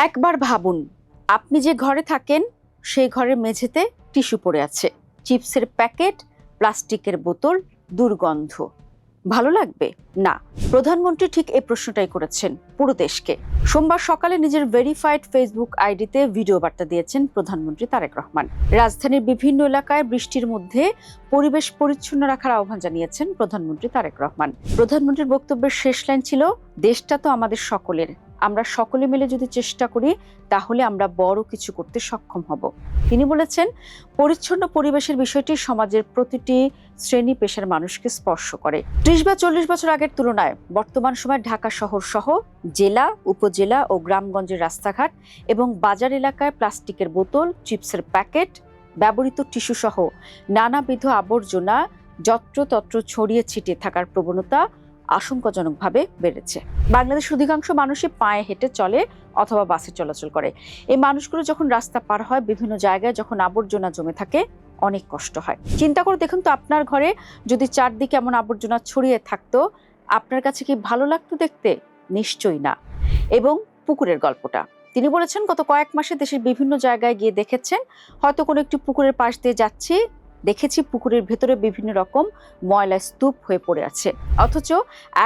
একবার ভাবুন, আপনি যে ঘরে থাকেন সেই ঘরের মেঝেতে টিস্যু পড়ে আছে, চিপসের প্যাকেট, প্লাস্টিকের বোতল, দুর্গন্ধ। ভালো লাগবে না। প্রধানমন্ত্রী ঠিক এই প্রশ্নটাই করেছেন পুরো দেশকে। সোমবার সকালে নিজের ভেরিফাইড ফেসবুক আইডিতে ভিডিও বার্তা দিয়েছেন প্রধানমন্ত্রী তারেক রহমান। রাজধানীর বিভিন্ন এলাকায় বৃষ্টির মধ্যে পরিবেশ পরিচ্ছন্ন রাখার আহ্বান জানিয়েছেন প্রধানমন্ত্রী তারেক রহমান। প্রধানমন্ত্রীর বক্তব্যের শেষ লাইন ছিল, দেশটা তো আমাদের সকলের, আমরা সকলে মিলে যদি চেষ্টা করি তাহলে আমরা বড় কিছু করতে সক্ষম হব। তিনি বলেছেন, পরিচ্ছন্ন পরিবেশের বিষয়টি সমাজের প্রতিটি শ্রেণী পেশার মানুষকে স্পর্শ করে। ৩০ বা ৪০ বছর আগের তুলনায় বর্তমান সময়ে ঢাকা শহর সহ জেলা, উপজেলা ও গ্রামগঞ্জের রাস্তাঘাট এবং বাজার এলাকায় প্লাস্টিকের বোতল, চিপসের প্যাকেট, ব্যবহৃত টিস্যু সহ নানাবিধ আবর্জনা যত্রতত্র ছড়িয়ে ছিটিয়ে থাকার প্রবণতা আশঙ্কাজনকভাবে বেড়েছে। বাংলাদেশের অধিকাংশ মানুষই পায়ে হেঁটে চলে অথবা বাসে চলাচল করে। এই মানুষগুলো যখন রাস্তা পার হয়, বিভিন্ন জায়গায় যখন আবর্জনা জমে থাকে, অনেক কষ্ট হয়। চিন্তা করে দেখুন তো, আপনার ঘরে যদি চারদিকে এমন আবর্জনা ছড়িয়ে থাকতো, আপনার কাছে কি ভালো লাগতো দেখতে? নিশ্চয়ই না। এবং পুকুরের গল্পটা তিনি বলেছেন, গত কয়েক মাসে দেশের বিভিন্ন জায়গায় গিয়ে দেখেছেন, হয়তো কোনো একটি পুকুরের পাশ দিয়ে যাচ্ছি, দেখেছি পুকুরের ভেতরে বিভিন্ন রকম ময়লা স্তূপ হয়ে পড়ে আছে, অথচ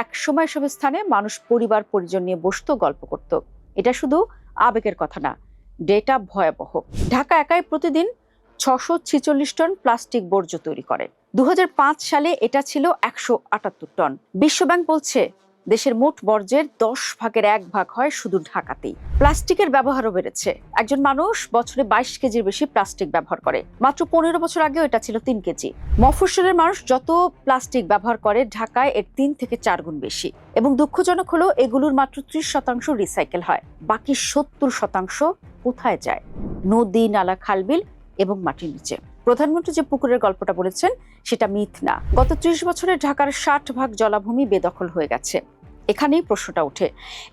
এক সময় সব স্থানে মানুষ পরিবার পরিজন নিয়ে বসতো, গল্প করত। এটা শুধু আবেগের কথা না, ডেটা ভয়াবহ। ঢাকা একাই প্রতিদিন ৬৪৬ টন প্লাস্টিক বর্জ্য তৈরি করে। ২০০৫ সালে এটা ছিল ১৭৮ টন। বিশ্বব্যাংক বলছে, দেশের মোট বর্জ্যের ১০ ভাগের ১ ভাগ হয় শুধু ঢাকাতেই। প্লাস্টিকের ব্যবহারও বেড়েছে। একজন মানুষ বছরে ২২ কেজির বেশি প্লাস্টিক ব্যবহার করে। মাত্র ১৫ বছর আগেও এটা ছিল ৩ কেজি। মফস্বলের মানুষ যত প্লাস্টিক ব্যবহার করে, ঢাকায় এর ৩ থেকে ৪ গুণ বেশি। এবং দুঃখজনক হলো, এগুলোর মাত্র ৩০% রিসাইকেল হয়, বাকি ৭০% কোথায় যায়? নদী, নালা, খালবিল এবং মাটির নিচে। প্রধানমন্ত্রী যে পুকুরের গল্পটা বলেছেন সেটা মিথ না। গত ৩০ বছরে ঢাকার ৬০ ভাগ জলাভূমি বেদখল হয়ে গেছে। এখানেই প্রশ্নটা ওঠে,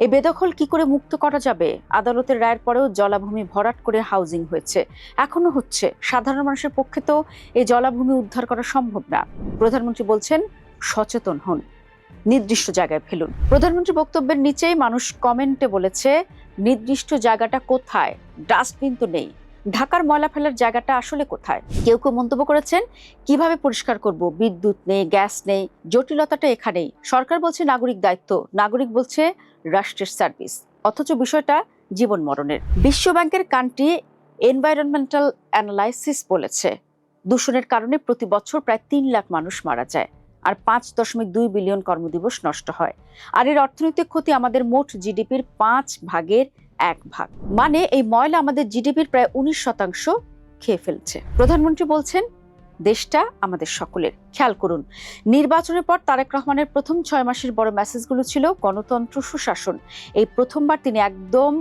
এই বেদখল কি করে মুক্ত করা যাবে? আদালতের রায়ের পরেও জলাভূমি ভরাট করে হাউজিং হয়েছে, এখনো হচ্ছে। সাধারণ মানুষের পক্ষে তো এই জলাভূমি উদ্ধার করা সম্ভব না। প্রধানমন্ত্রী বলছেন, সচেতন হন, নির্দিষ্ট জায়গায় ফেলুন। প্রধানমন্ত্রীর বক্তব্যের নিচেই মানুষ কমেন্টে বলেছে, নির্দিষ্ট জায়গাটা কোথায়? ডাস্টবিন তো নেই। ঢাকার ময়লা ফেলার জায়গাটা আসলে কোথায়? কেউ কেউ মন্তব্য করেছেন, কিভাবে পরিষ্কার করব? বিদ্যুৎ নেই, গ্যাস নেই। জটিলতাটা এখানেই। সরকার বলছে নাগরিক দায়িত্ব, নাগরিক বলছে রাষ্ট্রের সার্ভিস, অথচ বিষয়টা জীবন মরণের। বিশ্বব্যাংকের কান্ট্রি এনভায়রনমেন্টাল অ্যানালাইসিস বলেছে, দূষণের কারণে প্রতি বছর প্রায় ৩ লাখ মানুষ মারা যায় আর ৫.২ বিলিয়ন কর্মদিবস নষ্ট হয়। আর এর অর্থনৈতিক ক্ষতি আমাদের মোট জিডিপির ৫ ভাগের ১ ভাগ। মানে এই ময়লা আমাদের জিডিপির প্রায় ১৯% খেয়ে ফেলছে। প্রধানমন্ত্রী বলছেন, দেশটা আমাদের সকলের। খেয়াল করুন, নির্বাচনের পর তারেক রহমানের প্রথম ৬ মাসের বড় মেসেজগুলো ছিল গণতন্ত্র, সুশাসন। এই প্রথমবার তিনি একদম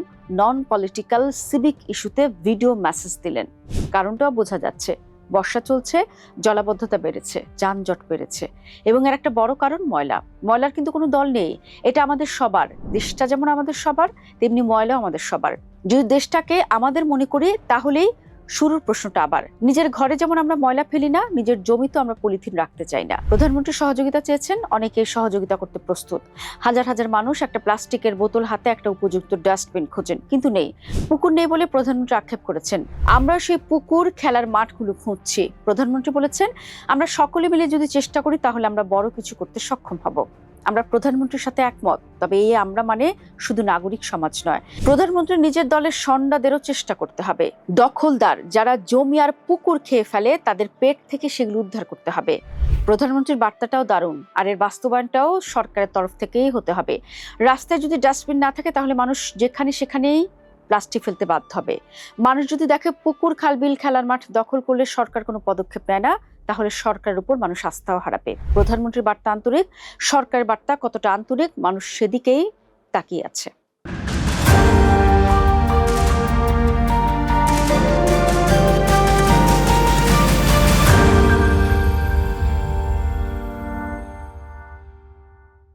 নন পলিটিক্যাল সিভিক ইস্যুতে ভিডিও মেসেজ দিলেন। কারণটাও বোঝা যাচ্ছে, বর্ষা চলছে, জলাবদ্ধতা বেড়েছে, যানজট বেড়েছে, এবং এর একটা বড় কারণ ময়লা। ময়লার কিন্তু কোনো দল নেই, এটা আমাদের সবার। দেশটা যেমন আমাদের সবার, তেমনি ময়লাও আমাদের সবার। যদি দেশটাকে আমাদের মনে করি, তাহলেই শুরুর প্রশ্নটা আবার, নিজের ঘরে যেমন আমরা ময়লা ফেলি না, নিজের জমিতেও আমরা পলিথিন রাখতে চাই না। প্রধানমন্ত্রী সহযোগিতা চেয়েছেন, অনেকে সহযোগিতা করতে প্রস্তুত। হাজার হাজার মানুষ একটা প্লাস্টিকের বোতল হাতে একটা উপযুক্ত ডাস্টবিন খোঁজেন, কিন্তু নেই। পুকুর নেই বলে প্রধানমন্ত্রী আক্ষেপ করেছেন, আমরা সেই পুকুর, খেলার মাঠগুলো খুঁজছি। প্রধানমন্ত্রী বলেছেন, আমরা সকলে মিলে যদি চেষ্টা করি তাহলে আমরা বড় কিছু করতে সক্ষম হব। আমরা প্রধানমন্ত্রীর সাথে একমত, তবে এই আমরা মানে শুধু নাগরিক সমাজ নয়। প্রধানমন্ত্রী নিজের দলের সন্ডাদেরও চেষ্টা করতে হবে। দখলদার যারা জমি আর পুকুর খেয়ে ফেলে, তাদের পেট থেকে সেগুলো উদ্ধার করতে হবে। প্রধানমন্ত্রীর বার্তাটাও দারুণ, আর এর বাস্তবায়নটাও সরকারের তরফ থেকেই হতে হবে। রাস্তায় যদি ডাস্টবিন না থাকে, তাহলে মানুষ যেখানে সেখানেই প্লাস্টিক ফেলতে বাধ্য হবে। মানুষ যদি দেখে পুকুর, খালবিল, খেলার মাঠ দখল করলে সরকার কোনো পদক্ষেপ নেয় না, তাহলে সরকারের উপর মানুষ আস্থাও হারাবে। প্রধানমন্ত্রীর বার্তা আন্তরিক, সরকারের বার্তা কতটা আন্তরিক, মানুষ সেদিকেই তাকিয়ে আছে।